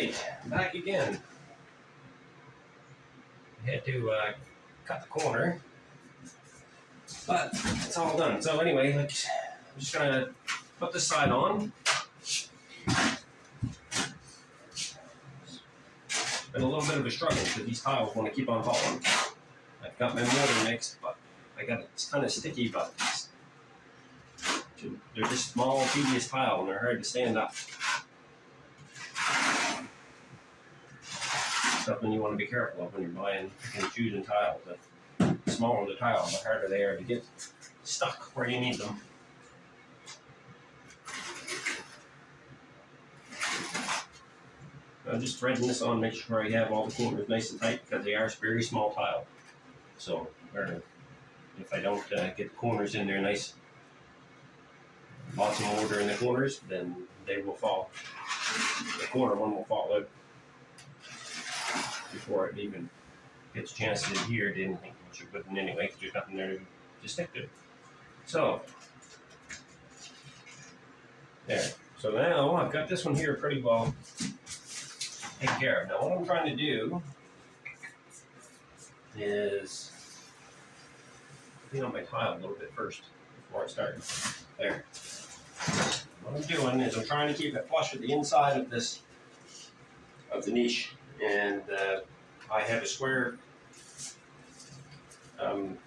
Alright, back again. I had to cut the corner, but it's all done. So anyway, I'm just gonna put this side on. It's been a little bit of a struggle because these tiles want to keep on falling. I've got my mortar mixed, but it's kind of sticky, but they're just small, tedious tile, and they're hard to stand up. Something you want to be careful of when you're buying and choosing tiles. The smaller the tile, the harder they are to get stuck where you need them. I'm just threading this on, make sure I have all the corners nice and tight because they are very small tile. So if I don't get the corners in there nice, lots of mortar in the corners, then they will fall. The corner one will fall out before it even gets a chance to adhere to anything, which it wouldn't anyway, because there's nothing there to stick to. So, there. So now I've got this one here pretty well taken care of. Now what I'm trying to do is clean up my tile a little bit first before I start. There. What I'm doing is I'm trying to keep it flush with the inside of the niche. And I have a square tile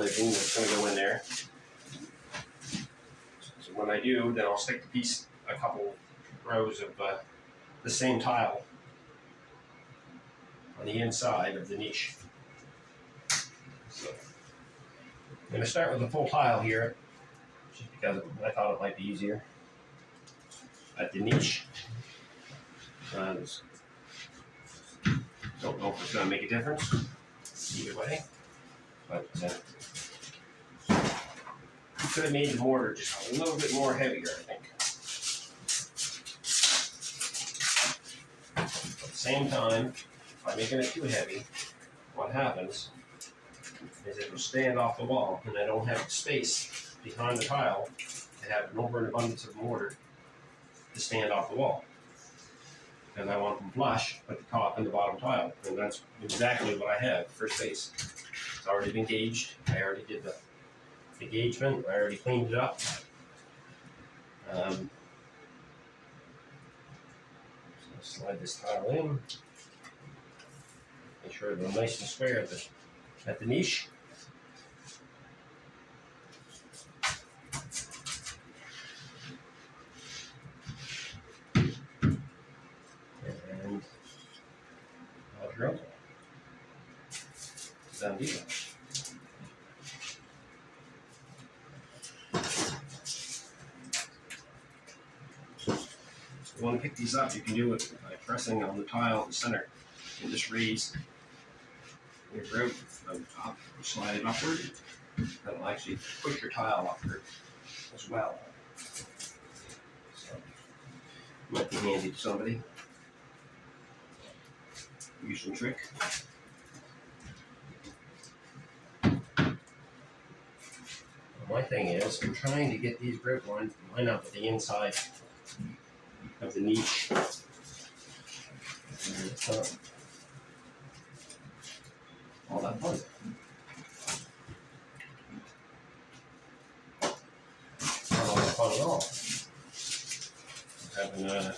edging that's going to go in there. So when I do, then I'll stick a couple rows of the same tile on the inside of the niche. So I'm going to start with a full tile here, just because I thought it might be easier at the niche. Don't know if it's going to make a difference either way, but could have made the mortar just a little bit more heavier, I think. At the same time, by making it too heavy, what happens is it will stand off the wall, and I don't have space behind the tile to have an overabundance of mortar to stand off the wall. And I want them flush with the top and the bottom tile. And that's exactly what I have for space. It's already been gauged. I already did the engagement. I already cleaned it up. So slide this tile in. Make sure they're nice and square at the niche. Done deal. So you want to pick these up, you can do it by pressing on the tile in the center and just raise your grout from the top, slide it upward. That'll actually push your tile upward as well. So might be handy to somebody. Useful trick. My thing is, I'm trying to get these grout lines to line up with the inside of the niche. And it's not all that fun. Not all that fun at all. I'm having a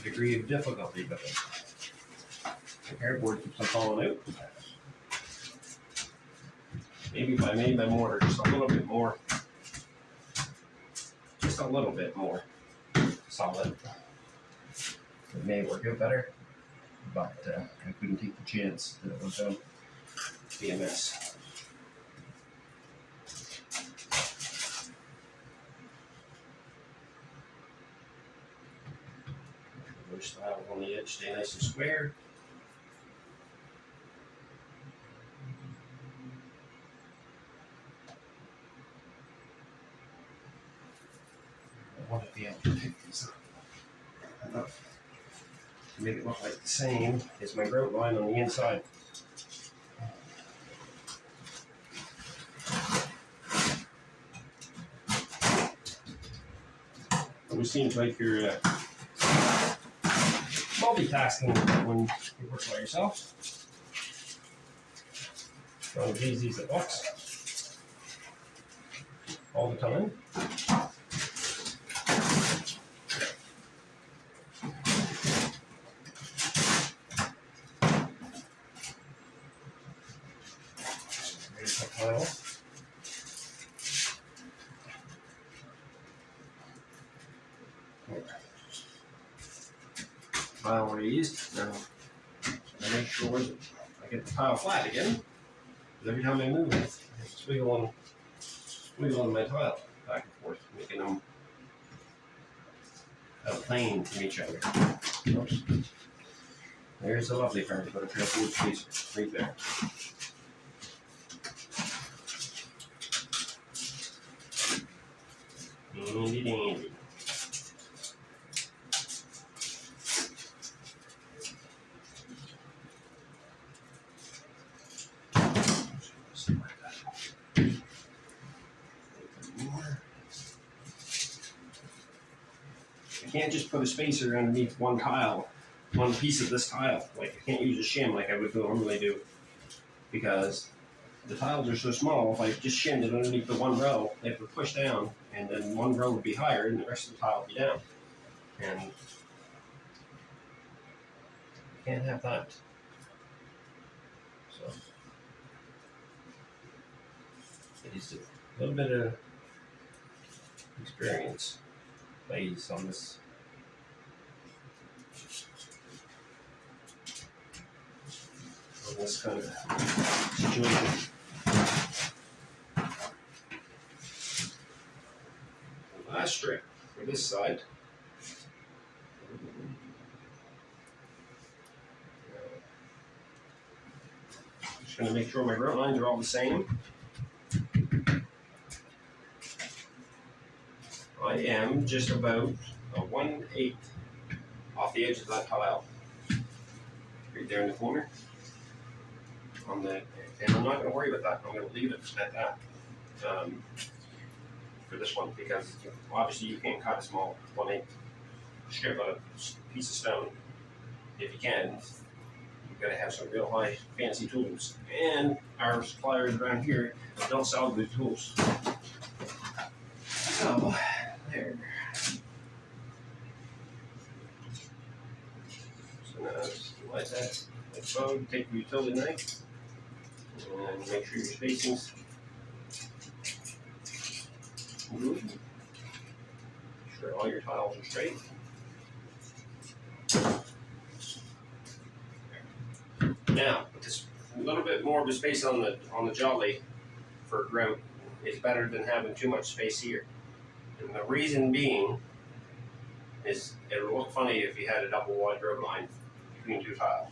degree of difficulty with it. The cardboard keeps on falling out. Maybe if I made my mortar just a little bit more solid, it may work out better, but I couldn't take the chance that it was going to be a mess. Those tiles on the edge stay nice and square. I want to be able to pick these up enough to make it look like the same as my grout line on the inside. always seems like you're multitasking when you work by yourself. Not as easy as it looks all the time. Here's the pile. Pile raised. Now I make sure that I get the pile flat again. Because every time I move it, it's wiggling my tile back and forth, making them a plane from each other. Oops. There's the lovely part, but a couple of pieces right there. Dandy dandy. You can't just put a spacer underneath one tile, one piece of this tile. Like, I can't use a shim like I would normally do, because the tiles are so small. If I just shimmed it underneath the one row, it would push down, and then one row would be higher, and the rest of the tile would be down. And you can't have that. So it is a little bit of experience phase on this. On this kind of situation. The last strip for this side. Just going to make sure my grout lines are all the same. I am just about a 1/8 off the edge of that tile, right there in the corner. And I'm not going to worry about that. I'm going to leave it at that for this one, because obviously you can't cut a small 1/8 strip on a piece of stone. If you can, you've got to have some real high fancy tools. And our suppliers around here don't sell good tools. So, there. So now just like that. Like so, take your utility knife and make sure your spacing's good. Make sure all your tiles are straight. Now, with this a little bit more of a space on the jolly for grout is better than having too much space here. And the reason being is it'll look funny if you had a double wide grout line between two tiles.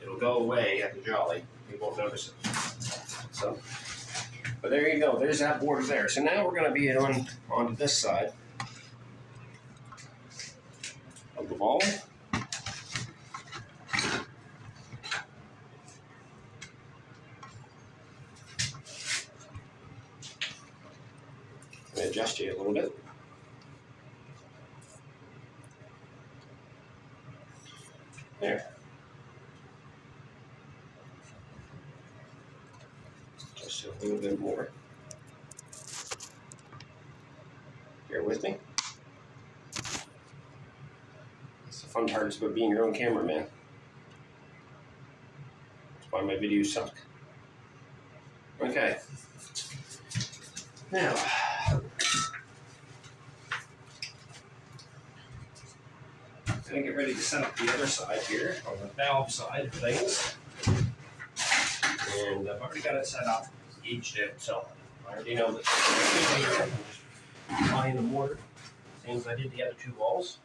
It'll go away at the jolly. You won't notice it. So, but there you go. There's that border there. So now we're going to be onto this side of the ball. I'm going to adjust you a little bit. There. Just a little bit more. Bear with me. That's the fun part, is about being your own cameraman. That's why my videos suck. Okay. Now, I'm going to get ready to set up the other side here, on the valve side of things. And I've already got it set up, gauged it, so I already know that I'm just applying the mortar, same as I did the other two walls.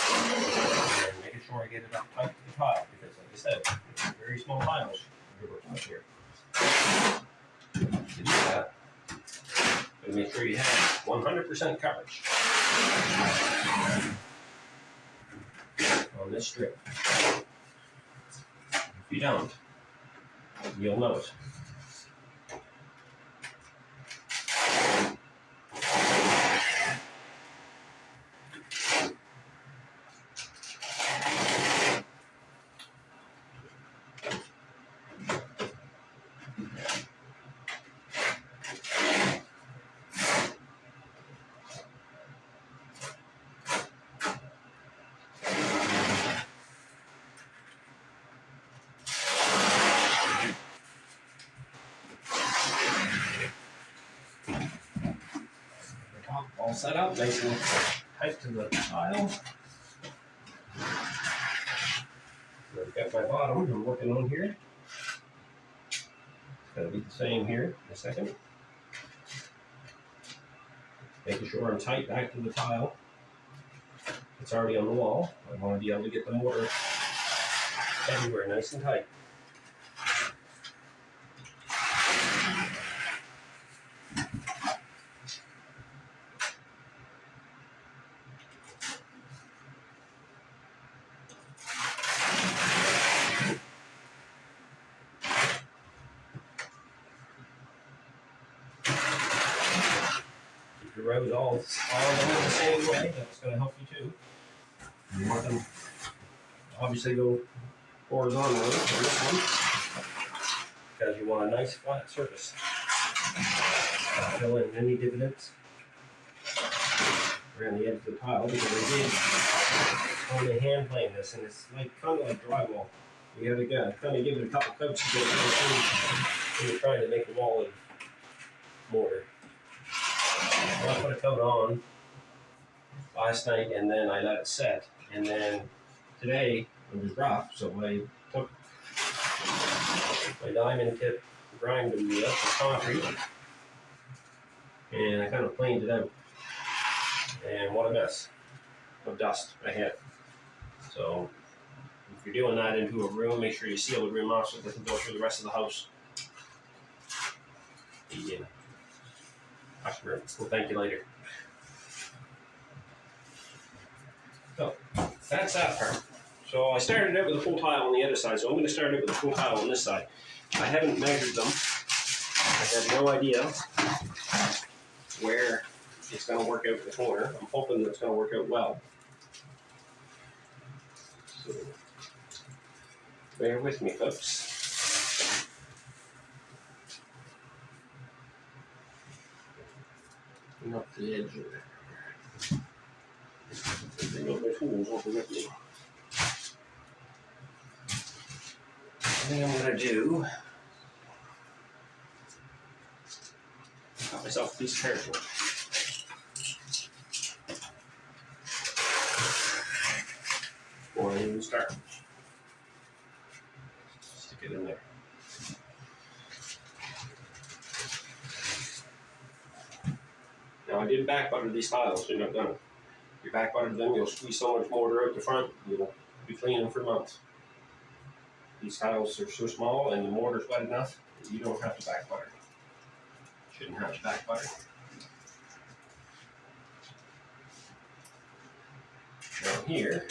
And making sure I get it up tight to the tile, because like I said, it's very small tiles you're working with here. To do that, but make sure you have 100% coverage on this strip. If you don't, you'll know it. top all set up, nice and tight to the tile. I've got my bottom I'm working on here. It's going to be the same here in a second. Making sure I'm tight back to the tile. It's already on the wall. I want to be able to get the mortar everywhere nice and tight. Keep your rows all going the same way. That's going to help you too. You want them obviously go horizontally on this one because you want a nice flat surface. Fill in any divots around the edge of the tile because I did only hand plane this, and it's like kind of like drywall. You got to kind of give it a couple coats to get it when you're trying to make the wall in mortar. I put a coat on last night and then I let it set, and then today it was rough, so I took my diamond tip grinding wheel for concrete and I kind of planed it out, and what a mess of dust I had. So if you're doing that into a room, make sure you seal the room off so it doesn't go through the rest of the house. The customer will thank you later. So that's that part. So I started out with a full tile on the other side, so I'm going to start out with a full tile on this side. I haven't measured them. I have no idea where it's going to work out in the corner. I'm hoping that it's going to work out well. So bear with me, folks. Up the edge of it. I got my tools over with me. I think I'm going to do. Got myself a piece of cardboard. Before I even start. Stick it in there. Now I did back butter these tiles, so you're not done. If you back butter them, you'll squeeze so much mortar out the front, you'll be cleaning for months. These tiles are so small and the mortar's wet enough that you don't have to back butter. Shouldn't have to back butter. Now here,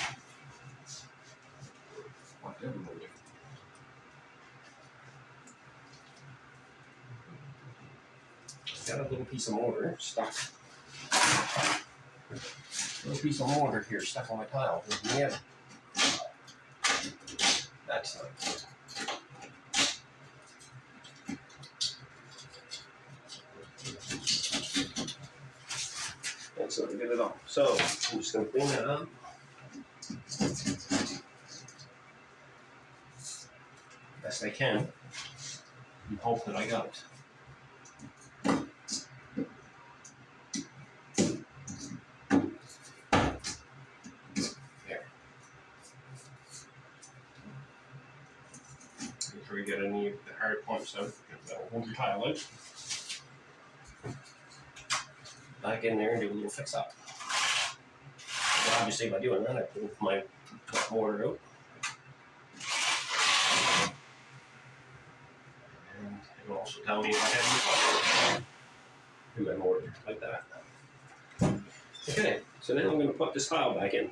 got a little piece of mortar stuck. A little piece of mortar here stuck on my tile. Yeah. That's not good. That's not good at all. So I'm just going to clean that up. Best I can. And hope that I got it. We get any of the hard points out because that'll hold your tile out. Back in there and do a little fix up. But obviously by doing that I pull my mortar out. And it'll also tell me if I have any in my mortar, like that. Okay, so now I'm going to put this tile back in.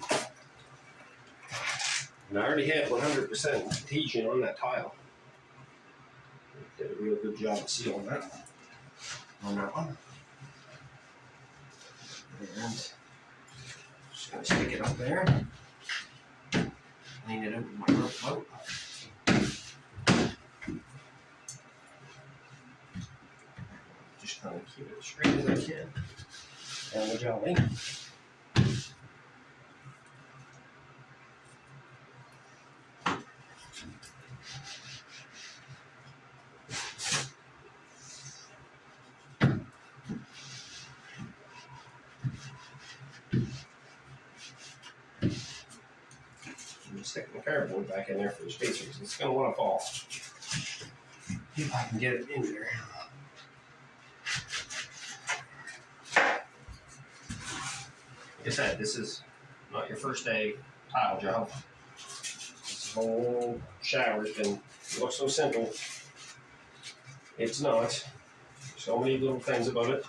And I already had 100% adhesion on that tile. Did a real good job of sealing that on that one. And just going to stick it up there. Clean it out with my rope boat. Just trying to keep it as straight as I can down the jelly. cardboard back in there for the spacers. It's going to want to fall. See if I can get it in there. Like I said, this is not your first day tile job. This whole shower's been, it looks so simple. It's not. So many little things about it.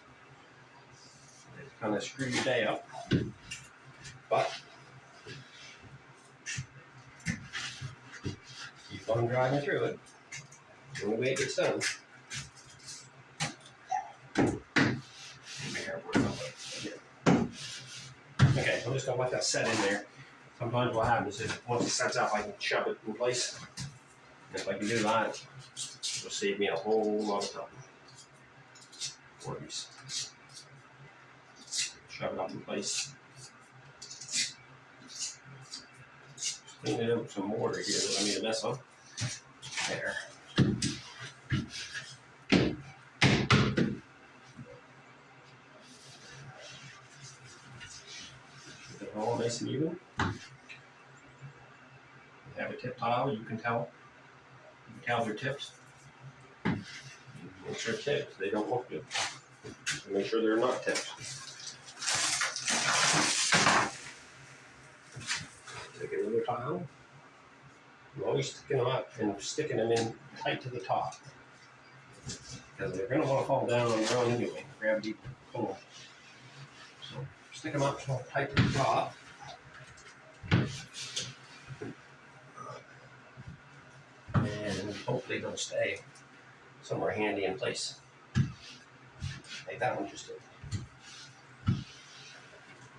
It kind of screw your day up. But keep on driving through it. The only way it gets done. Okay, I'm just gonna let that set in there. Sometimes what happens is once it sets up, I can shove it in place. And if I can do that, it'll save me a whole lot of time. Worries. Shove it up in place. Just clean it up with some mortar here that I need to mess up. There. Get it all nice and even. You have a tip tile, you can tell. You can tell they're tipped. Make sure tipped, they don't look good. Make sure they're not tipped. Take another tile. I'm always sticking them up and sticking them in tight to the top. Because they're going to want to fall down on their own anyway. Gravity pull. So stick them up tight to the top. And hopefully they'll stay somewhere handy in place. Like that one just did.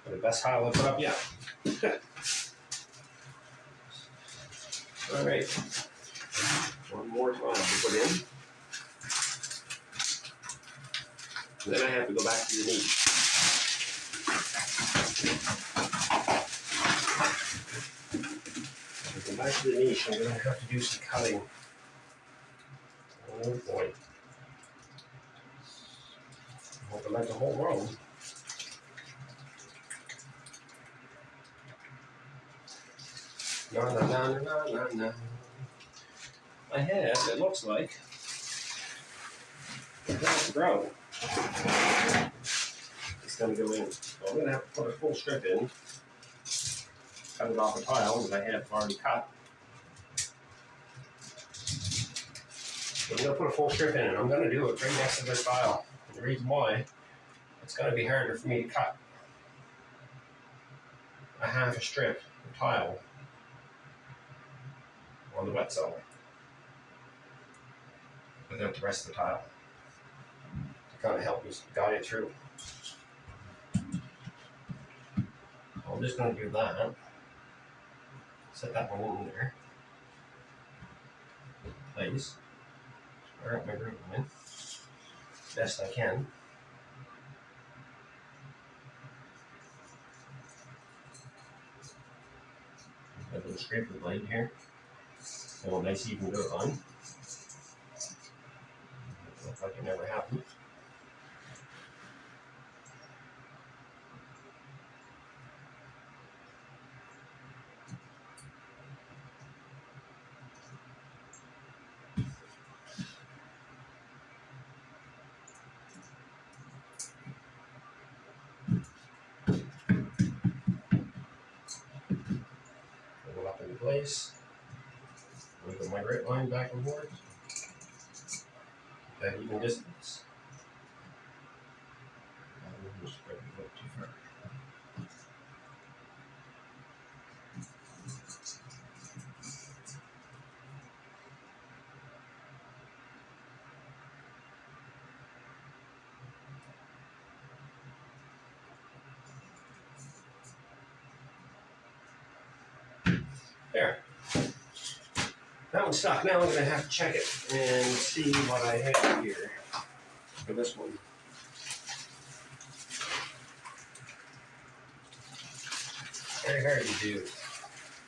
The best tile I put up yet. Alright. One more tile to put in. And then I have to go back to the niche. To go back to the niche, I'm going to have to do some cutting. Oh boy. I hope I like the whole world. No. My head, it looks like, it has to grow. It's going to go in. So I'm going to have to put a full strip in. Cut it off a tile that I have already cut. So I'm going to put a full strip in, and I'm going to do it right next to this tile. And the reason why, it's going to be harder for me to cut a half a strip of tile on the wet cell without the rest of the tile to kind of help me guide it through. I'm just going to do that. Set that one in there. Place. Square up my groove in. Best I can. A little scraper blade here. A nice even good line. Looks like it never happened. Pull it up into place. Move my grit line back and forth. That even distance. I'm just spread it too far. There. That one's stuck. Now I'm going to have to check it and see what I have here for this one. Very hard to do.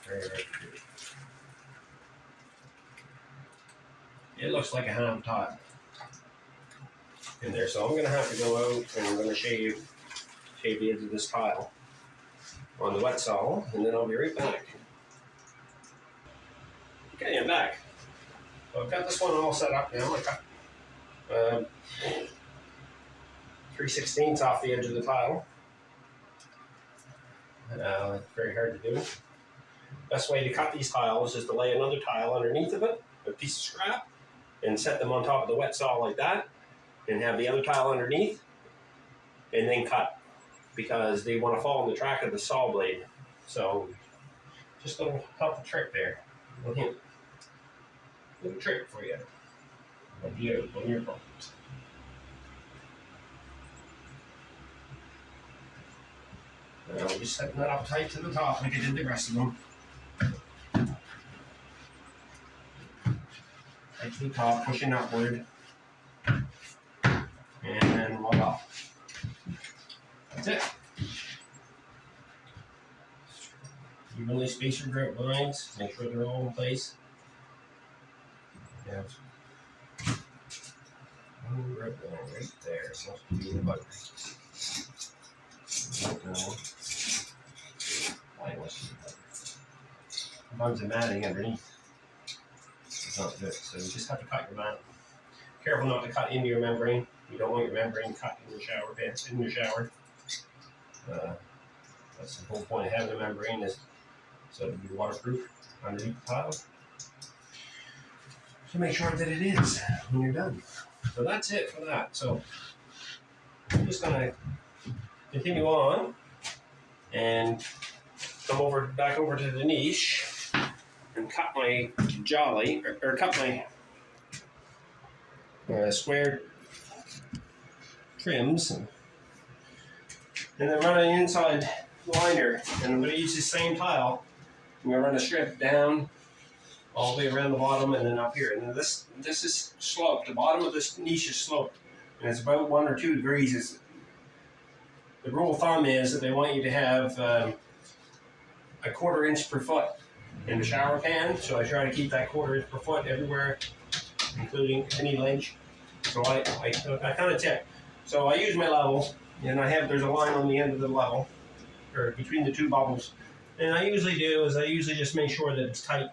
Very hard to do. It looks like a half tile in there, so I'm going to have to go out and I'm going to shave the edge of this tile on the wet saw, and then I'll be right back. Okay, I'm back. So I've got this one all set up now. I got 3/16 off the edge of the tile. It's very hard to do. Best way to cut these tiles is to lay another tile underneath of it, a piece of scrap, and set them on top of the wet saw like that, and have the other tile underneath, and then cut, because they want to fall in the track of the saw blade. So just a little helpful trick there. A little hint. Little trick for you. When you're problems. Now we're just setting that up tight to the top like I did the rest of them. Tight to the top, pushing upward. And then voila. That's it. Evenly space your grout lines, make sure they're all in place. Yeah. One grout line right there. It's supposed to be in the button. Sometimes the matting underneath is not good, so you just have to cut your mat. Careful not to cut into your membrane. You don't want your membrane cut in your shower pan, in your shower. That's the whole point of having a membrane, is so to be waterproof underneath the tile. So make sure that it is when you're done. So that's it for that. So I'm just gonna continue on and come back over to the niche and cut my jolly, or cut my square trims, and then run an inside liner. And I'm going to use the same tile. I'm going to run a strip down all the way around the bottom and then up here. And this is sloped. The bottom of this niche is sloped, and it's about 1 or 2 degrees. The rule of thumb is that they want you to have a 1/4 inch per foot in the shower pan. So I try to keep that 1/4 inch per foot everywhere, including any ledge. So I kind of check. So I use my level, and there's a line on the end of the level, or between the 2 bubbles. And I usually just make sure that it's tight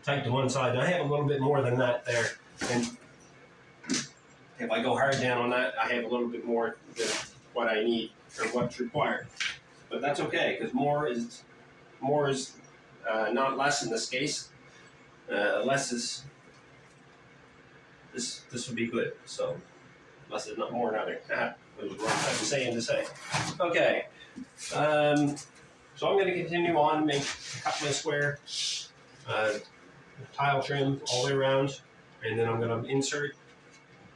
to one side. And I have a little bit more than that there. And if I go hard down on that, I have a little bit more than what I need or what's required. But that's okay, because more is not less in this case. Less is this would be good. So less is not more another. That was the wrong type of saying to say. Okay. So I'm going to continue on, cut my square tile trim all the way around, and then I'm going to insert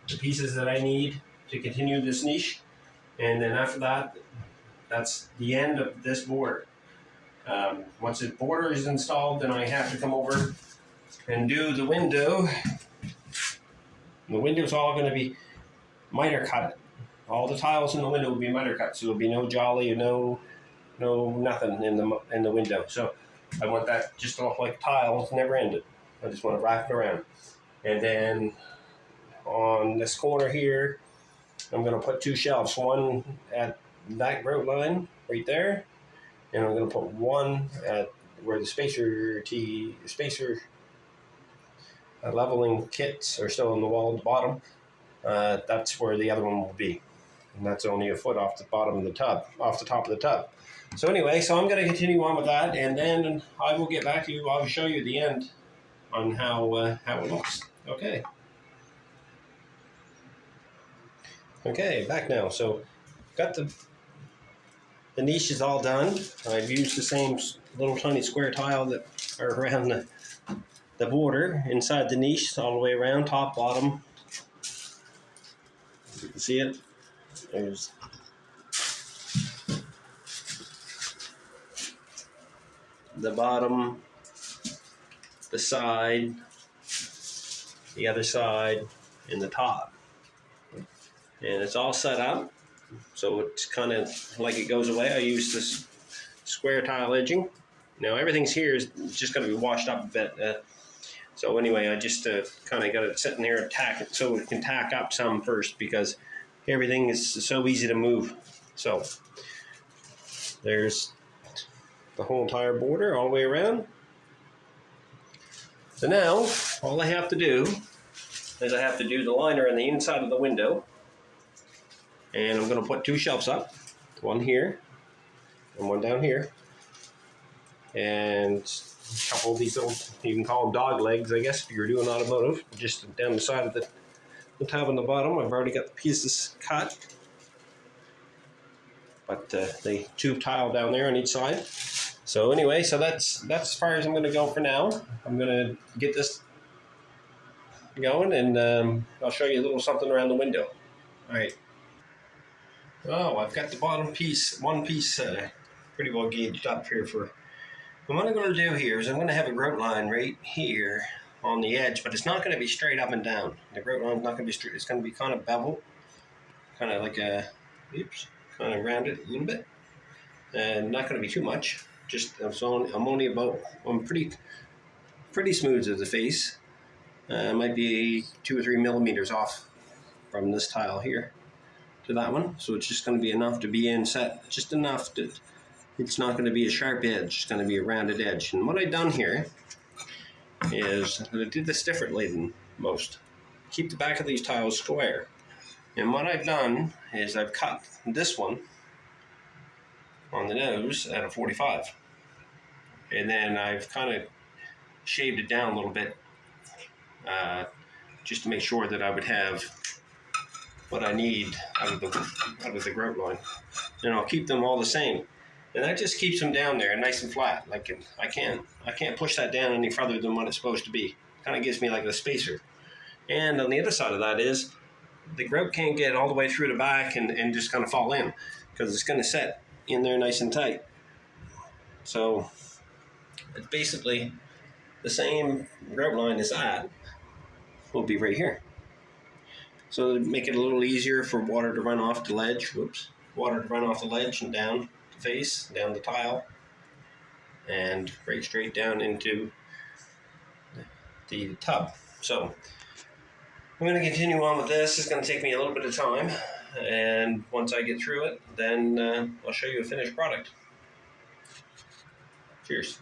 the pieces that I need to continue this niche. And then after that, that's the end of this border. Once the border is installed, then I have to come over and do the window. The window's all going to be miter cut. All the tiles in the window will be miter cut, so there'll be no jolly, no nothing in the window. So I want that just to look like tiles never ended. I just want to wrap it around. And then on this corner here, I'm going to put 2 shelves. One at that grout line right there, and I'm going to put one at where the spacer leveling kits are still on the wall at the bottom. That's where the other one will be, and that's only a foot off the bottom of the tub, off the top of the tub. So anyway, so I'm going to continue on with that, and then I will get back to you. I'll show you at the end on how it looks. Okay, back now. So got the niche is all done. I've used the same little tiny square tile that are around the border inside the niche, all the way around, top, bottom. You can see it. There's the bottom, the side, the other side, and the top. And it's all set up, so it's kind of like it goes away. I use this square tile edging. Now everything's here is just going to be washed up a bit. So anyway, I just kind of got it sitting here and tack it so it can tack up some first, because everything is so easy to move. So there's the whole entire border all the way around. So now, all I have to do is I have to do the liner on the inside of the window. And I'm going to put 2 shelves up, one here and one down here. And a couple of these little, you can call them dog legs, I guess, if you're doing automotive, just down the side of the tab on the bottom. I've already got the pieces cut. But the tube tile down there on each side. So anyway, so that's as far as I'm going to go for now. I'm going to get this going, and I'll show you a little something around the window. All right. Oh, I've got the bottom piece, one piece, pretty well gauged up here for. And what I'm going to do here is I'm going to have a grout line right here on the edge, but it's not going to be straight up and down. The grout line's not going to be straight. It's going to be kind of beveled, kind of like a, kind of rounded a little bit, and not going to be too much. Just I'm only about, I'm pretty smooth to the face. Might be 2 or 3 millimeters off from this tile here to that one. So it's just going to be enough to be inset, just enough that it's not going to be a sharp edge. It's going to be a rounded edge. And what I've done here is I did this differently than most. Keep the back of these tiles square. And what I've done is I've cut this one on the nose at a 45. And then I've kind of shaved it down a little bit just to make sure that I would have what I need out of the grout line. And I'll keep them all the same. And that just keeps them down there nice and flat. Like I can't push that down any further than what it's supposed to be. Kind of gives me like a spacer. And on the other side of that is the grout can't get all the way through the back and just kind of fall in, because it's going to set in there nice and tight. So it's basically the same grout line as that will be right here. So to make it a little easier for water to run off the ledge, water to run off the ledge and down the face, down the tile, and right straight down into the tub. So I'm going to continue on with this. It's going to take me a little bit of time, and once I get through it, then I'll show you a finished product. Cheers.